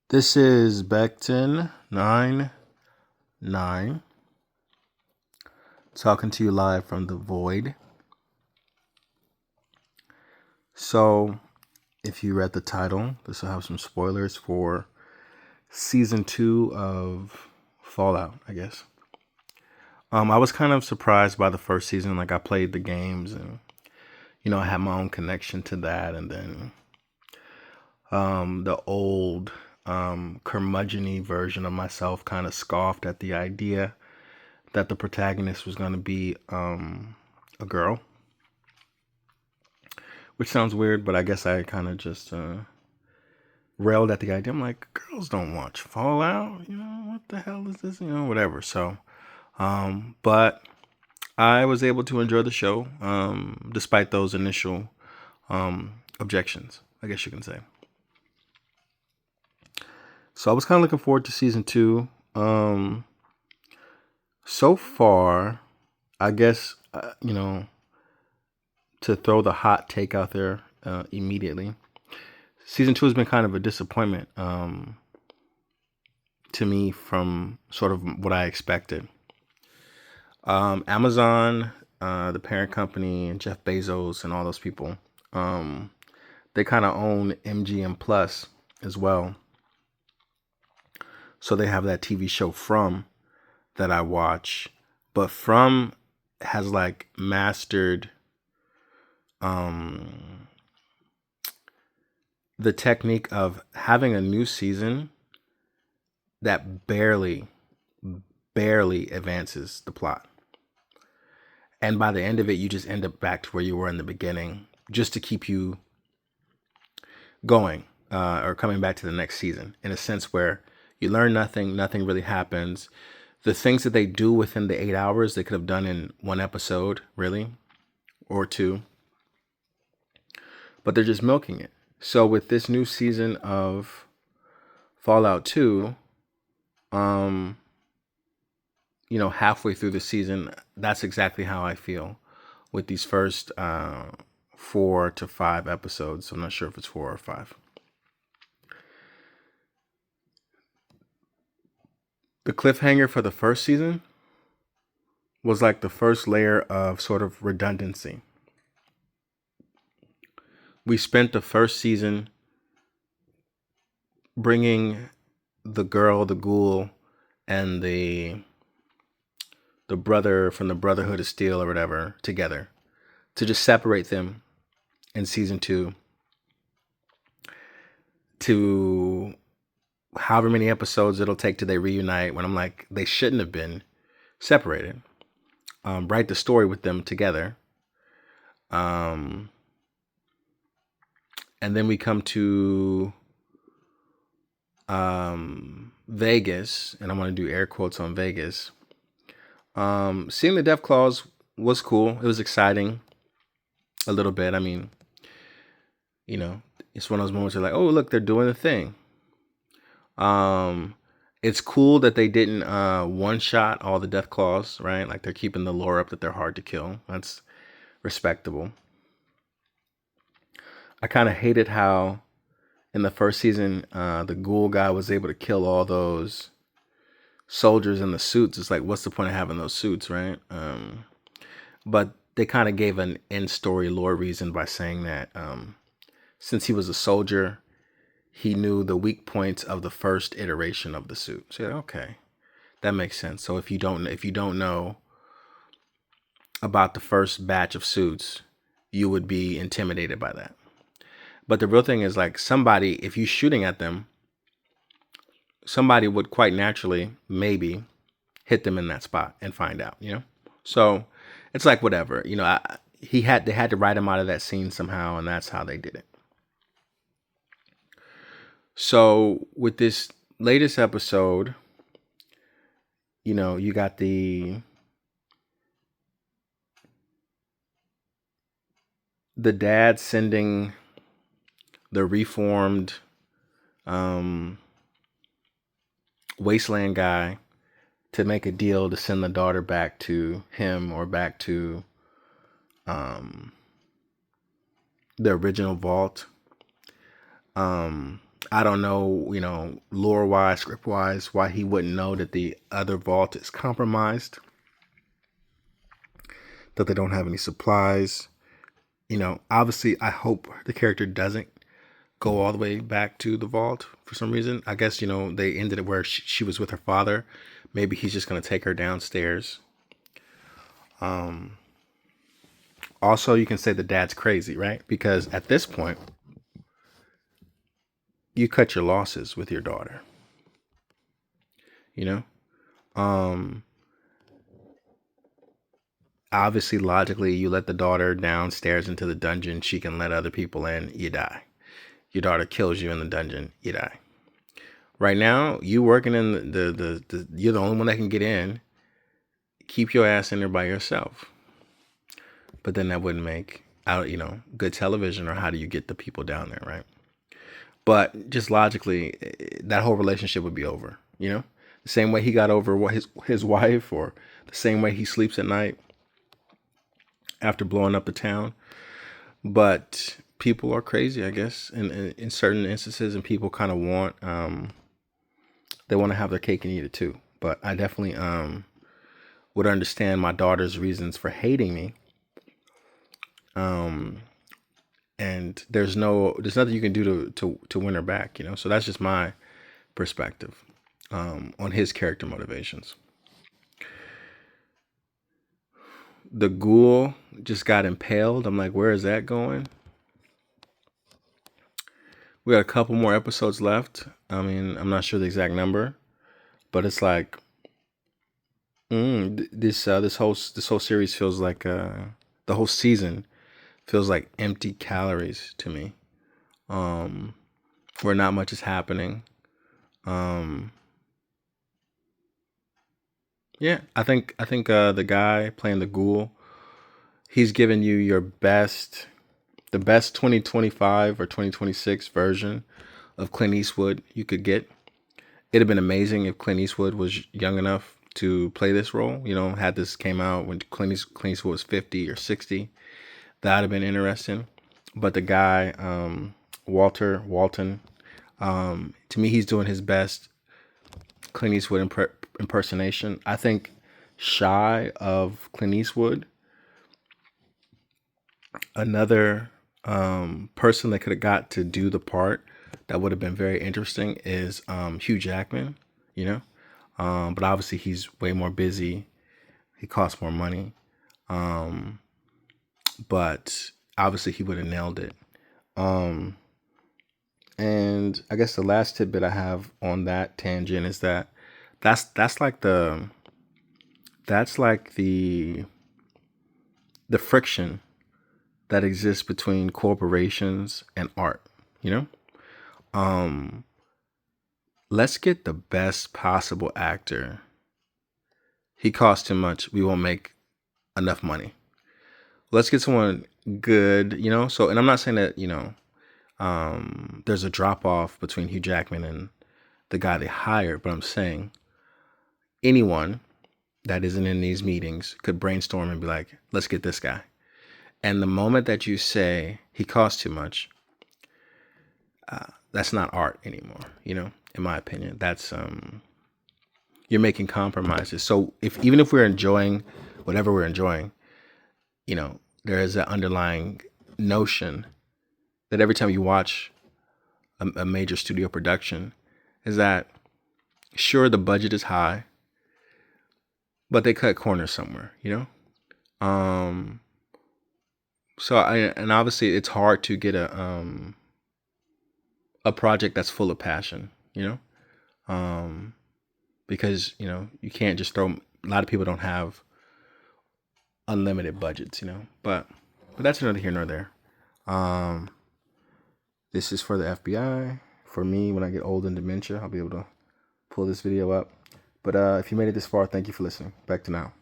This is Becton 99 talking to you live from the void. So, if you read the title, this will have some spoilers for season 2 of Fallout, I guess. I was kind of surprised by the first season. Like, I played the games and, I had my own connection to that. And then the old curmudgeon-y version of myself kind of scoffed at the idea that the protagonist was going to be a girl, which sounds weird, but I guess I kind of just railed at the idea. I'm like, girls don't watch Fallout, what the hell is this, whatever. So, but I was able to enjoy the show despite those initial objections, I guess you can say. So I was kind of looking forward to season 2. So far, I guess, to throw the hot take out there immediately, season 2 has been kind of a disappointment to me from sort of what I expected. Amazon, the parent company, and Jeff Bezos and all those people, they kind of own MGM Plus as well. So they have that TV show From that I watch, but From has like mastered the technique of having a new season that barely advances the plot. And by the end of it, you just end up back to where you were in the beginning, just to keep you going or coming back to the next season, in a sense where you learn nothing really happens. The things that they do within the 8 hours, they could have done in one episode, really, or two. But they're just milking it. So with this new season of Fallout 2, halfway through the season, that's exactly how I feel with these first 4 to 5 episodes. I'm not sure if it's 4 or 5. The cliffhanger for the first season was like the first layer of sort of redundancy. We spent the first season bringing the girl, the ghoul, and the brother from the Brotherhood of Steel or whatever together, to just separate them in season 2 to however many episodes it'll take till they reunite, when I'm like, they shouldn't have been separated. Write the story with them together. And then we come to Vegas, and I want to do air quotes on Vegas. Seeing the Deathclaws was cool. It was exciting a little bit. I mean, it's one of those moments where like, oh, look, they're doing the thing. It's cool that they didn't one-shot all the Deathclaws, right? Like, they're keeping the lore up that they're hard to kill. That's respectable. I kind of hated how in the first season, the ghoul guy was able to kill all those soldiers in the suits. It's like, what's the point of having those suits, right? But they kind of gave an in-story lore reason by saying that since he was a soldier, he knew the weak points of the first iteration of the suit. So okay, that makes sense. So if you don't know about the first batch of suits, you would be intimidated by that. But the real thing is, like, somebody, if you're shooting at them, somebody would quite naturally maybe hit them in that spot and find out, So it's like, whatever, they had to write him out of that scene somehow, and that's how they did it. So with this latest episode, you got the dad sending the reformed wasteland guy to make a deal to send the daughter back to him, or back to the original vault. I don't know, lore wise, script wise, why he wouldn't know that the other vault is compromised, that they don't have any supplies. Obviously, I hope the character doesn't go all the way back to the vault for some reason. I guess, they ended it where she was with her father. Maybe he's just going to take her downstairs. Also, you can say the dad's crazy, right? Because at this point, you cut your losses with your daughter. Um, Obviously, logically, you let the daughter downstairs into the dungeon, she can let other people in, you die. Your daughter kills you in the dungeon, you die. Right now, you working in the you're the only one that can get in. Keep your ass in there by yourself. But then that wouldn't make good television, or how do you get the people down there, right? But just logically, that whole relationship would be over. The same way he got over what his wife, or the same way he sleeps at night after blowing up the town. But people are crazy, I guess, in certain instances, and people kind of want they want to have their cake and eat it too. But I definitely would understand my daughter's reasons for hating me. And there's nothing you can do to win her back, So that's just my perspective on his character motivations. The ghoul just got impaled. I'm like, where is that going? We got a couple more episodes left. I mean, I'm not sure the exact number, but it's like this whole series feels like the whole season feels like empty calories to me. Where not much is happening. Yeah, I think the guy playing the ghoul, he's giving you the best 2025 or 2026 version of Clint Eastwood you could get. It'd have been amazing if Clint Eastwood was young enough to play this role. Had this came out when Clint Eastwood was 50 or 60, that'd have been interesting. But the guy, Walter Walton, to me, he's doing his best Clint Eastwood impersonation. I think shy of Clint Eastwood, another person that could have got to do the part that would have been very interesting is Hugh Jackman, but obviously he's way more busy. He costs more money. But obviously he would have nailed it. And I guess the last tidbit I have on that tangent is that's like the friction that exists between corporations and art, let's get the best possible actor. He costs too much, we won't make enough money. Let's get someone good, so, and I'm not saying that, there's a drop off between Hugh Jackman and the guy they hired, but I'm saying anyone that isn't in these meetings could brainstorm and be like, let's get this guy. And the moment that you say he costs too much, that's not art anymore, in my opinion. That's you're making compromises. So even if we're enjoying whatever we're enjoying, there is an underlying notion that every time you watch a major studio production, is that sure, the budget is high, but they cut corners somewhere, So and obviously it's hard to get a project that's full of passion, because you can't just throw. A lot of people don't have unlimited budgets, but that's neither here nor there. This is for the FBI. For me, when I get old and dementia, I'll be able to pull this video up. But if you made it this far, thank you for listening. Back to now.